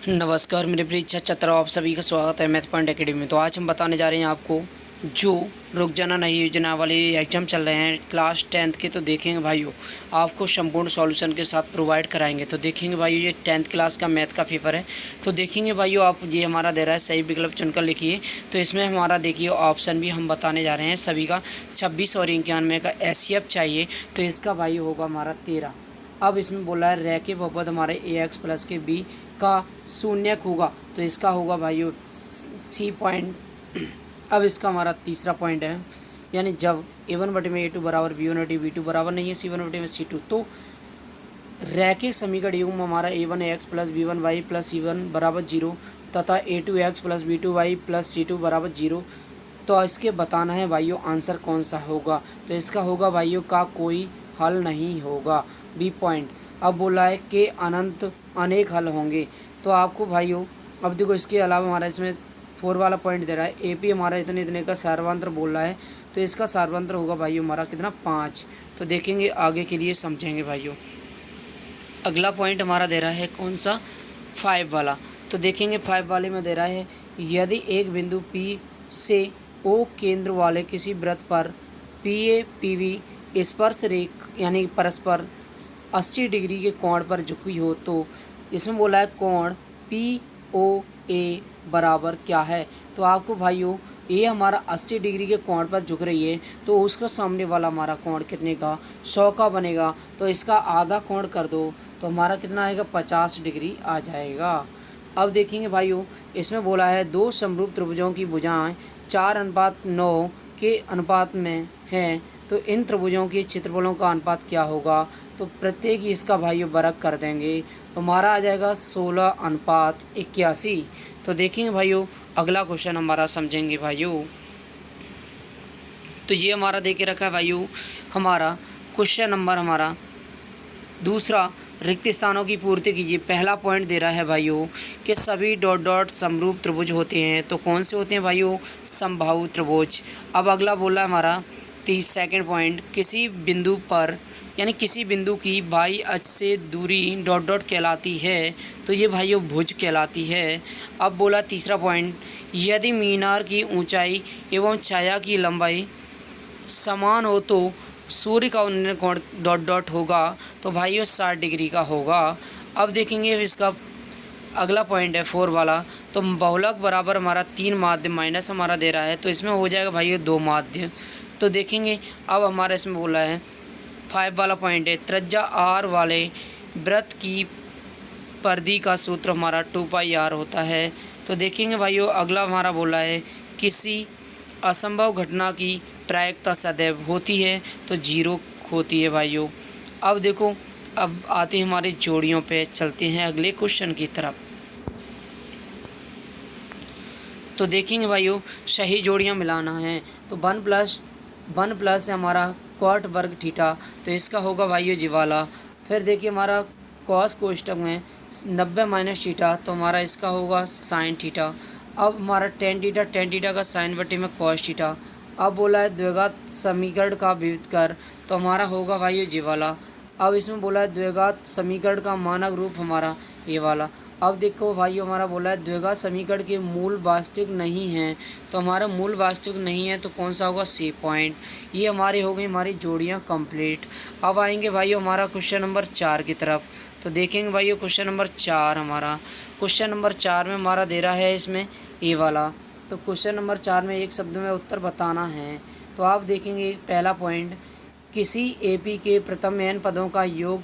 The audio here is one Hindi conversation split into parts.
नमस्कार मेरे प्रिय छात्रों, आप सभी का स्वागत है मैथ पॉइंट एकेडमी में। तो आज हम बताने जा रहे हैं आपको जो रुक जाना नहीं योजना वाले एग्जाम चल रहे हैं क्लास 10th के। तो देखेंगे भाइयों, आपको संपूर्ण सॉल्यूशन के साथ प्रोवाइड कराएंगे। तो देखेंगे भाइयों, ये 10th क्लास का मैथ का पेपर है। तो देखेंगे भाइयों, आप ये हमारा दे रहा है सही विकल्प चुनकर लिखिए। तो इसमें हमारा देखिए ऑप्शन भी हम बताने जा रहे हैं सभी का। 26 और 91 का एससीएफ चाहिए, तो इसका भाइयों होगा हमारा 13। अब इसमें बोला है रैखिक बहुपद हमारे ए एक्स प्लस के बी का शून्यक होगा, तो इसका होगा भाइयों सी पॉइंट। अब इसका हमारा तीसरा पॉइंट है, यानी जब ए1 बटे में ए2 बराबर बी1 बटे बी2 बराबर नहीं है सी1 बटे में सी2, तो रैखिक समीकरण युग्म हमारा ए1 एक्स प्लस बी1 वाई प्लस सी1 बराबर 0 तथा ए2 एक्स प्लस बी2 वाई प्लस सी2 बराबर 0। तो इसके बताना है भाइयों आंसर कौन सा होगा। तो इसका होगा भाइयों का कोई हल नहीं होगा, बी पॉइंट। अब बोला है कि अनंत अनेक हल होंगे। तो आपको भाइयों अब देखो, इसके अलावा हमारा इसमें 4 वाला पॉइंट दे रहा है एपी हमारा इतने इतने का सर्वांतर बोल रहा है, तो इसका सर्वांतर होगा भाइयों हमारा कितना 5। तो देखेंगे आगे के लिए समझेंगे भाइयों। अगला पॉइंट हमारा दे रहा है कौन सा, 5 वाला। तो देखेंगे 5 वाले में दे रहा है यदि एक बिंदु P से O केंद्र वाले किसी वृत्त पर पी ए पी वी स्पर्श रेख यानी परस्पर 80 डिग्री के कोण पर झुकी हो, तो इसमें बोला है कोण पी ओ ए बराबर क्या है। तो आपको भाइयों ये हमारा 80 डिग्री के कोण पर झुक रही है, तो उसका सामने वाला हमारा कोण कितने का 100 का बनेगा। तो इसका आधा कोण कर दो तो हमारा कितना आएगा 50 डिग्री आ जाएगा। अब देखेंगे भाइयों, इसमें बोला है दो समरूप त्रिभुजों की भुजाएं 4:9 के अनुपात में हैं, तो इन त्रिभुजों के क्षेत्रफलों का अनुपात क्या होगा। तो प्रत्येक ही इसका भाइयों वर्ग कर देंगे, तो हमारा आ जाएगा 16:81। तो देखेंगे भाइयों अगला क्वेश्चन हमारा समझेंगे भाइयों। तो ये हमारा दे के रखा है भाइयों, हमारा क्वेश्चन नंबर हमारा दूसरा, रिक्त स्थानों की पूर्ति कीजिए। पहला पॉइंट दे रहा है भाइयों कि सभी डॉट डॉट समरूप त्रिभुज होते हैं, तो कौन से होते हैं भाइयों, समबाहु त्रिभुज। अब अगला बोला हमारा सेकंड पॉइंट, किसी बिंदु पर यानी किसी बिंदु की बाई अक्ष से दूरी डॉट डॉट कहलाती है, तो ये भाइयों भुज कहलाती है। अब बोला तीसरा पॉइंट, यदि मीनार की ऊंचाई एवं छाया की लंबाई समान हो तो सूर्य का उन्नयन कोण डॉट डॉट होगा, तो भाइयों 60 डिग्री का होगा। अब देखेंगे इसका अगला पॉइंट है 4 वाला, तो बहुलक बराबर हमारा 3 माध्य माइनस हमारा दे रहा है, तो इसमें हो जाएगा भाइयों 2 माध्य। तो देखेंगे अब हमारा इसमें बोला है 5 वाला पॉइंट है, त्रिज्या r वाले वृत्त की परिधि का सूत्र हमारा 2πr होता है। तो देखेंगे भाइयों अगला हमारा बोला है किसी असंभव घटना की प्रायिकता सदैव होती है, तो 0 होती है भाइयों। अब देखो, अब आते हैं हमारी जोड़ियों पे, चलते हैं अगले क्वेश्चन की तरफ। तो देखेंगे भाइयों सही जोड़ियां मिलाना है, तो 1 प्लस हमारा कॉट वर्ग थीटा, तो इसका होगा भाइयों जी वाला। फिर देखिए हमारा कॉस कोष्टक में 90 माइनस थीटा, तो हमारा इसका होगा साइन थीटा। अब हमारा टेन थीटा का साइन बटे में कॉस थीटा। अब बोला है द्विघात समीकरण का विविध कर, तो हमारा होगा भाइयों जी वाला। अब इसमें बोला है द्विघात समीकरण का मानक रूप हमारा ये वाला। अब देखो भाइयों हमारा बोला है द्विघात समीकरण के मूल वास्तविक नहीं हैं, तो हमारा मूल वास्तविक नहीं है, तो कौन सा होगा सी पॉइंट। ये हमारी हो गई हमारी जोड़ियाँ कंप्लीट। अब आएंगे भाइयों हमारा क्वेश्चन नंबर 4 की तरफ। तो देखेंगे भाइयों क्वेश्चन नंबर 4 हमारा, क्वेश्चन नंबर 4 में हमारा दे रहा है इसमें ए वाला। तो क्वेश्चन नंबर 4 में एक शब्द में उत्तर बताना है। तो आप देखेंगे पहला पॉइंट, किसी एपी के प्रथम n पदों का योग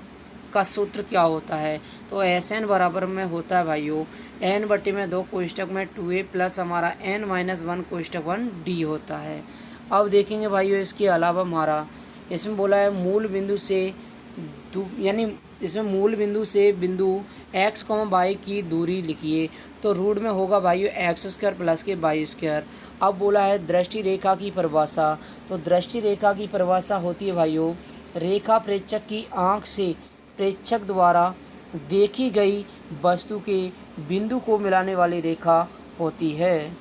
का सूत्र क्या होता है। तो एस एन बराबर में होता है भाइयों n बटे में 2 कोष्टक में 2a प्लस हमारा n-1 कोष्टक 1d होता है। अब देखेंगे भाइयों इसके अलावा हमारा इसमें बोला है मूल बिंदु से यानी इसमें मूल बिंदु से बिंदु x, y की दूरी लिखिए। तो रूट में होगा भाइयों x² प्लस के y²। अब बोला है दृष्टि रेखा की परिभाषा। तो दृष्टि रेखा की परिभाषा होती है भाइयों, रेखा प्रेक्षक की आँख से प्रेक्षक द्वारा देखी गई वस्तु के बिंदु को मिलाने वाली रेखा होती है।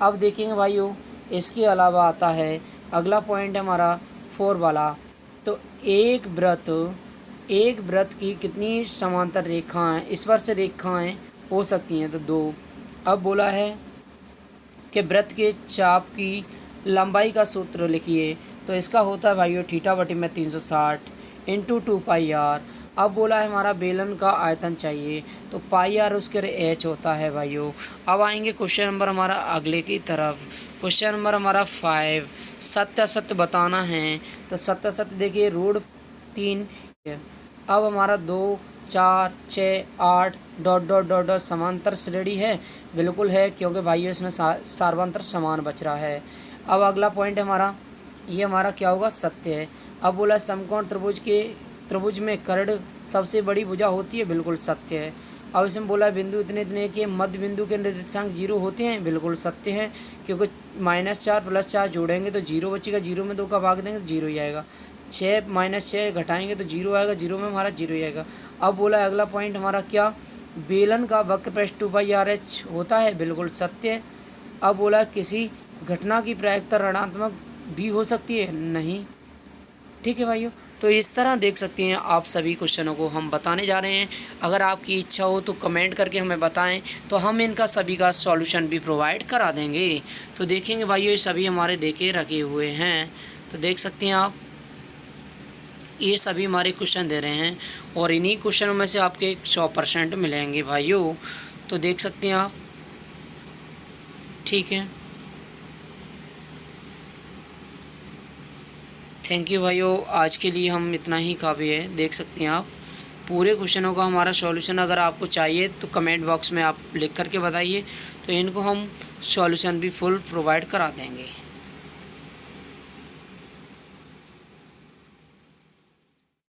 अब देखेंगे भाइयों इसके अलावा आता है अगला पॉइंट हमारा 4 वाला। तो एक वृत्त की कितनी समांतर रेखाएं स्पर्श रेखाएं हो सकती हैं, तो 2। अब बोला है कि वृत्त के चाप की लंबाई का सूत्र लिखिए, तो इसका होता है भाइयों थीटा बटे में 360 इंटू 2 पाई आर। अब बोला है हमारा बेलन का आयतन चाहिए, तो पाई आर उसके एच होता है भाइयों। अब आएंगे क्वेश्चन नंबर हमारा अगले की तरफ। क्वेश्चन नंबर हमारा 5, सत्य असत्य बताना है। तो सत्य असत्य देखिए, रोड 3 है। अब हमारा 2, 4, 6, 8 डॉट डॉट डॉट डॉट समांतर श्रेणी है, बिल्कुल है, क्योंकि भाइयों इसमें सार्वंतर समान बच रहा है। अब अगला पॉइंट हमारा ये हमारा क्या होगा, सत्य है। अब बोला समकोण त्रिभुज में कर्ण सबसे बड़ी भुजा होती है, बिल्कुल सत्य है। अब इसमें बोला बिंदु इतने इतने के मध्य बिंदु के निर्देशांक 0 होते हैं, बिल्कुल सत्य है, क्योंकि -4 + 4 जोड़ेंगे तो 0 बचेगा, 0 में 2 का भाग देंगे तो 0 ही आएगा। 6 - 6 घटाएंगे तो 0 आएगा, 0 में हमारा 0 ही आएगा। अब बोला अगला पॉइंट हमारा क्या, बेलन का वक्र पृष्ठ 2πRh होता है, बिल्कुल सत्य है। अब बोला किसी घटना की प्रायिकता ऋणात्मक भी हो सकती है, नहीं। ठीक है भाइयों, तो इस तरह देख सकते हैं आप सभी क्वेश्चनों को हम बताने जा रहे हैं। अगर आपकी इच्छा हो तो कमेंट करके हमें बताएं, तो हम इनका सभी का सॉल्यूशन भी प्रोवाइड करा देंगे। तो देखेंगे भाइयों, ये सभी हमारे देखे रखे हुए हैं, तो देख सकते हैं आप, ये सभी हमारे क्वेश्चन दे रहे हैं और इन्हीं क्वेश्चनों में से आपके 100% मिलेंगे भाइयों, तो देख सकते हैं आप। ठीक है, थैंक यू भाइयों, आज के लिए हम इतना ही काफ़ी है। देख सकते हैं आप पूरे क्वेश्चनों का हमारा सॉल्यूशन अगर आपको चाहिए तो कमेंट बॉक्स में आप लिख करके बताइए, तो इनको हम सॉल्यूशन भी फुल प्रोवाइड करा देंगे।